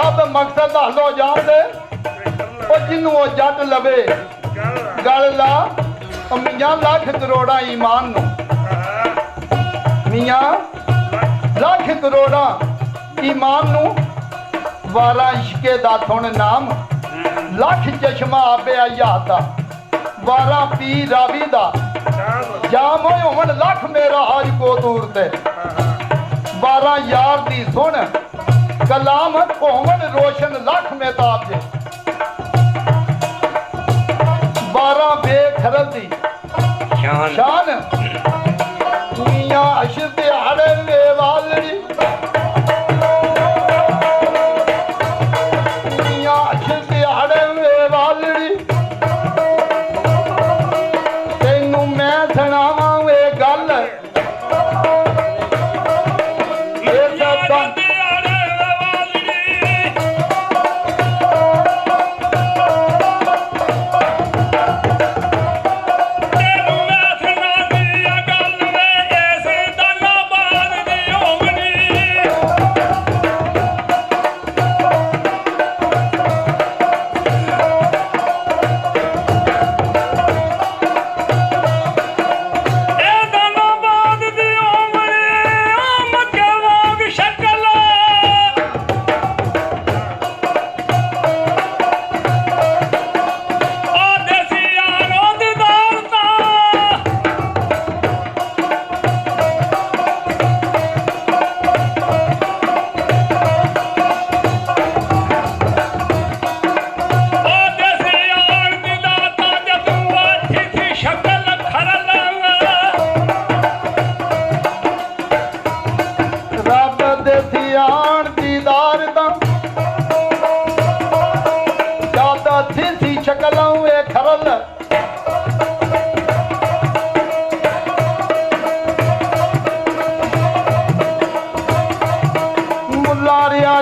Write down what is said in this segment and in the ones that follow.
सब मकसद हलो जान दे जिन्हों जट लवे गल ला मियाँ लाख करोड़ा ईमान नू मियाँ लाख करोड़ा ईमान नू वारा इश्के दा सुन नाम लख चश्मा आबे याद दा वारा पी रावी दा जाम होवन लख मेरा आज को दूर ते वारा यार दी सुन कलाम होवन रोशन लख मेहताब दे वारा बेखरल दी शान मियाँ अशर दे आड़े वे वालड़ी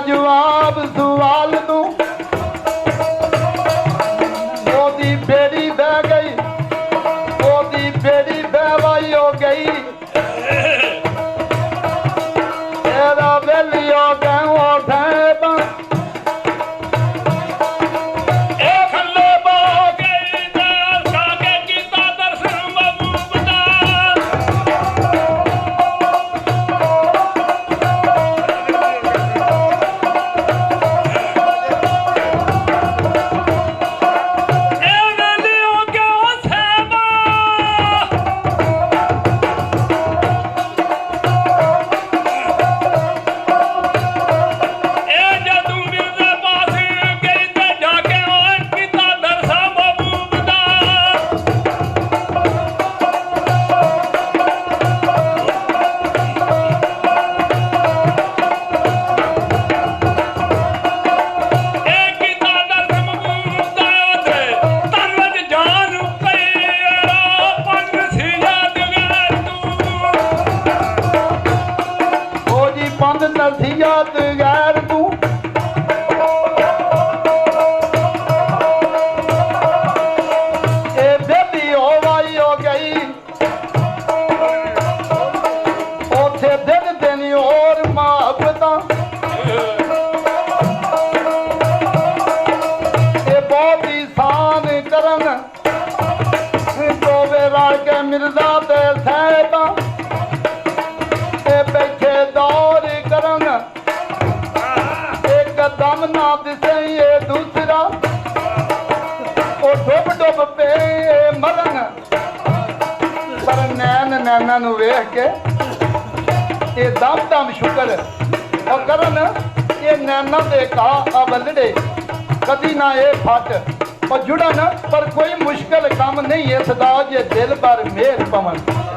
जवाब सवाल तू ओदी बेड़ी बह गई ओदी बेड़ी बहवाई हो गई तेरा बेली हो गए साहबा मिर्जा ते साहबा बैठे दौर करन एक दम ना दिसे ये दूसरा ओ डुब डुब पे मरन पर नैन नैना नू वेख के ये दम दम शुक्र और करन ये नैना दे का अबलड़े कदी ना ये फट और जुड़न पर कोई मुश्किल काम नहीं है सदा जे दिल पर मेहर पवन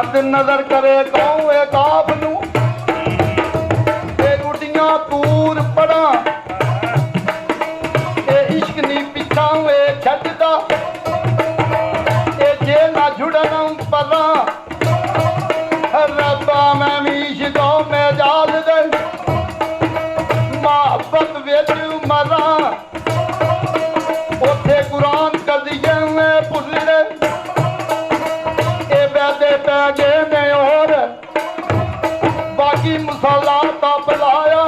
ਮੱਦ ਨਜ਼ਰ ਕਰੇ ਕਹੂੰ ਇਹ ਕਾਫ ਨੂੰ ਇਹ ਗੁੱਡੀਆਂ ਤੂਰ ਪੜਾਂ ਇਹ ਇਸ਼ਕ ਨਹੀਂ ਪਿੱਛਾ ਇਹ ਛੱਡਦਾ ਇਹ ਜੇ ਨਾ ਜੁੜਨ ਪਰਾਂ ਰੱਬਾ ਮੈਂ ਵੀ ਇਸ਼ਕੋਂ ਮੈਂ ਜਾਲ ਦੇ ਮੁਹੱਬਤ ਵਿੱਚ ਮਰਾਂ ਉੱਥੇ ਕੁਰਾਨ ਕਜ਼ੀਏ ਮੈਂ ਭੁੱਲੜੇ ਇਹ ਵੈਦੇ ਪੈ ਗਏ ਨੇ ਹੋਰ ਬਾਕੀ ਮਸਾਲਾ ਤਾਂ ਬੁਲਾਇਆ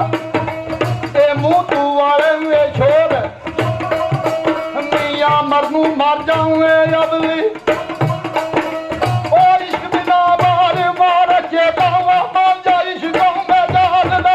ਇਹ ਮੂੰਹ ਤੂੰ ਵਾਲੇ ਵੇ ਛੋੜ ਮੀਆਂ ਮਰ ਨੂੰ ਮਰ ਜਾਊਂ ਇਹ ਅਬਲੀ ਉਹ ਇਸ਼ਕ ਬਿਨਾ ਮਾਰ ਮਾਰ ਕੇ ਦਾਵਾ ਮੰਨ ਜਾ ਇਸ਼ਕੋਂ ਮੈਂ ਜਾਣਦਾ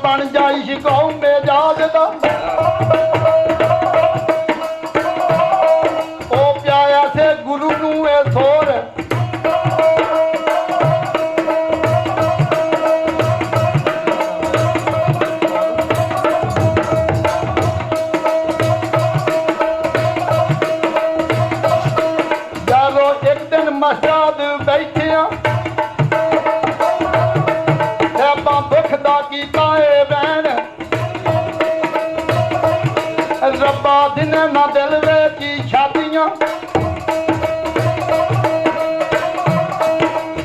ਬਣ ਜਾ ਇਸ਼ਕੋਂ ਮੇਜਾਜ ਦਾ ਉਹ ਪਿਆਇਆ ਸੇ ਗੁਰੂ ਨੂੰ ਇਹ ਸੋਰ ਜਦੋਂ ਇੱਕ ਦਿਨ ਮਸਜਿਦ ਬੈਠਿਆ ਦੁੱਖ ਦਾ ਕੀਤਾ ਏ ਬੈਣ ਰੱਬਾ ਦਿਨ ਨਾ ਦਿਲ ਵਿੱਚ ਛਾਤੀਆਂ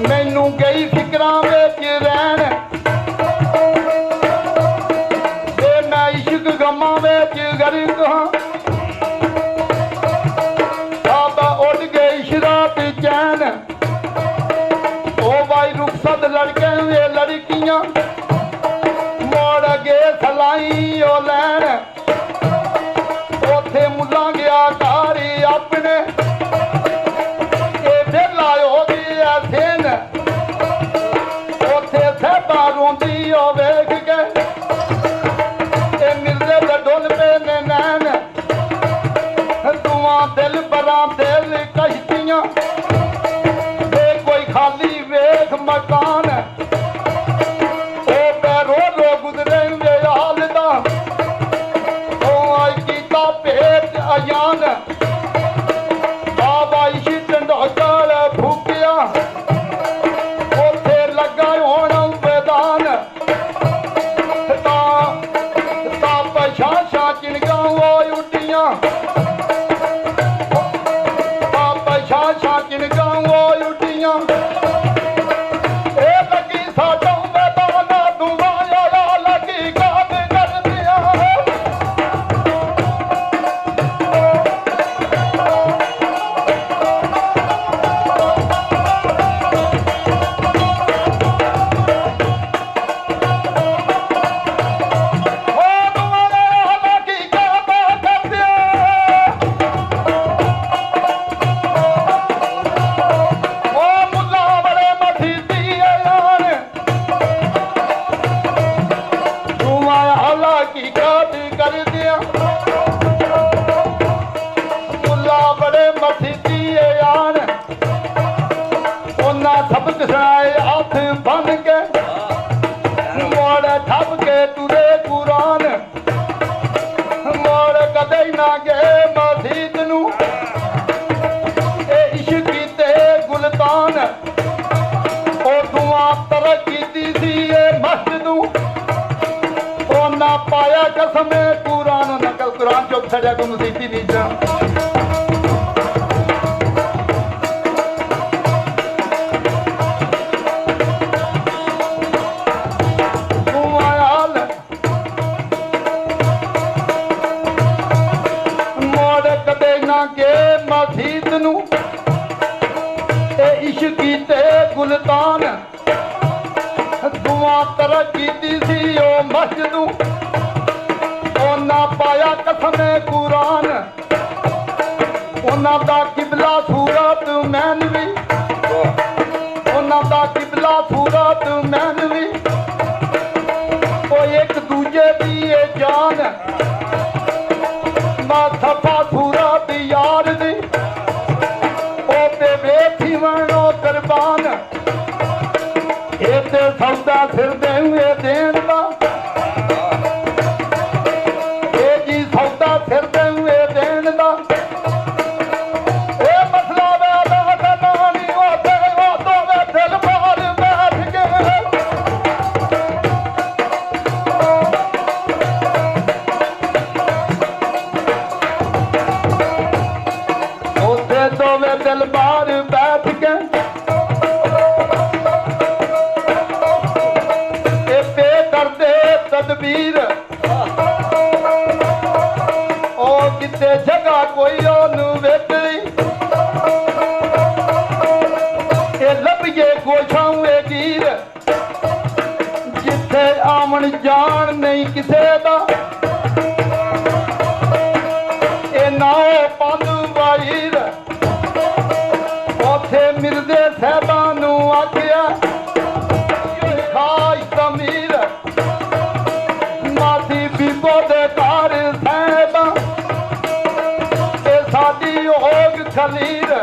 ਮੈਨੂੰ ਗਈ ਫਿਕਰਾਂ ਵਿੱਚ ਰਹਿਣ ਤੇ ਮੈਂ ਇਸ਼ਕ ਗਮਾਂ ਵਿੱਚ ਗਰਕ ਹਾਂ ਸਾਬਾ ਉੱਡ ਗਈ ਸ਼ਰਾਬ ਚੈਨ ਉਹ ਬਾਈ ਰੁਖਸਤ ਲੜਕੇ ਵੇ ਲੜਕੀਆਂ ਮੋੜ ਗਏ ਸਲਾਈ ਉਹ ਲੈਣ ਉੱਥੇ ਮੁੱਲਾ ਗਿਆ ਘਾਰੀ ਆਪਣੇ ਇਹ ਵੇਲਾ ਉਹਦੀ ਐਸੇਨ ਉੱਥੇ ਸਹਿਬਾ ਰੋਂਦੀ ਉਹ ਵੇਖ ਕੇ ਇਹ ਮਿਲਦੇ ਦੇ ਡੁੱਲ ਪਏ ਨੇ ਨੈਣ ਦੁਆ ਦਿਲ ਬਰਾਂ ਦਿਲ ਕਸ਼ਤੀਆਂ ਇਹ ਕੋਈ ਖਾਲੀ ਵੇਖ ਮਕਾਨ ਉਹ ਪੈਰੋ ਰੋ ਗੁਜ਼ਰੇ ਵੇ ਹਾਲ ਦਾ ਉਹ ਆਈ ਕੀਤਾ ਭੇਟ ਅਜਾਨ ਬਾਬਾ ਇਸ਼ੀ ਢੰਡੋਕਲ ਫੂਕਿਆ ਉੱਥੇ ਲੱਗਾ ਹੋਣ ਮੈਦਾਨ ਤਾਂ ਪਛਾਸ਼ਾ ਚਿਣਗਾ ਉਹ ਉੱਡੀਆਂ ਤਾਂ ਪਛਾਸ਼ਾ ਚਿਣਗਾ ਉਹ ਉੱਡੀਆਂ ਇਹ ਲੱਗੀ ਸਾਡਾ ਮੈਦਾਨ ਦੁਆਇਆ ਲੱਗੀ ਗਾਦ ਕਰਦਿਆਂ ਸਬਕ ਸੁਣਾਏ ਹੱਥ ਬੰਨ ਕੇ ਮੋੜ ਠੱਪ ਕੇ ਤੁਰੇ ਕੁਰਾਨ ਮੋੜ ਕਦੇ ਨਾ ਗਏ ਮਸਜਿਦ ਨੂੰ ਇਹ ਇਸ਼ਕ ਕੀਤੇ ਗੁਲਤਾਨ ਉਹ ਦੁਆ ਤਰਕ ਕੀਤੀ ਸੀ ਇਹ ਮਸਜਿਦ ਨੂੰ ਉਹ ਨਾ ਪਾਇਆ ਕਸਮ ਕੁਰਾਨ ਨਕਲ ਕੁਰਾਨ ਚੁੱਕ ਛੜਿਆ ਕੋ ਨਸੀਬੀ ਨੀਚਾ ਮਸਜਿਦ ਨੂੰ ਇਹ ਇਸ਼ਕ ਕੀਤੇ ਗੁਲਤਾਨ ਦੁਆ ਤਰਕ ਕੀਤੀ ਸੀ ਉਹ ਮਸਜਿਦ ਨੂੰ ਉਹਨਾਂ ਪਾਇਆ ਕਸਮ ਕੁਰਾਨ ਉਹਨਾਂ ਦਾ ਕਿਬਲਾ ਸੂਰਤ ਮੈਨਵੀ ਉਹਨਾਂ ਦਾ ਕਿਬਲਾ ਸੂਰਤ ਮੈਨਵੀ ਇਹ ਤੇ ਸੌਦਾ ਸਿਰ ਦੇਵੇ ਦੇਣ ਦਾ ਇਹ ਜੀ ਸੌਦਾ ਸਿਰ ਦੇਵੇ ਦੇਣ ਦਾ ਇਹ ਮਸਲਾ ਵੇ ਦਾ ਨਹੀਂ ਹੋਤੇ ਉਹ ਦੋਵੇਂ ਦਿਲ ਬਾਹਰ ਬੈਠ ਕੇ ਉਹਦੇ ਦੋਵੇਂ ਦਿਲ ਬਾਹਰ ਬੈਠ ਕੇ ਤਦਬੀਰ ਉਹ ਕਿਤੇ ਜਗ੍ਹਾ ਕੋਈ ਉਹਨੂੰ ਵੇਖਣੀ ਇਹ ਲੱਭੀਏ ਗੋਸ਼ਾਵੇਂ ਗੀਰ ਜਿੱਥੇ ਆਵਣ ਜਾਣ ਨਹੀਂ ਕਿਸੇ ਦਾ ਇਹ ਨਾ ਪਾਂਦੂ ਵਾਈਰ ਉੱਥੇ ਮਿਲਦੇ ਸਾਹਿਬਾਂ ਨੂੰ ਆਖਿਆ ਖਾਈ ਜ਼ਮੀਰ ਬੀਬੋ ਦੇ ਘਰ ਸਾਹਿਬਾਂ ਇਹ ਸਾਡੀ ਹੋਗ ਖਲੀਰ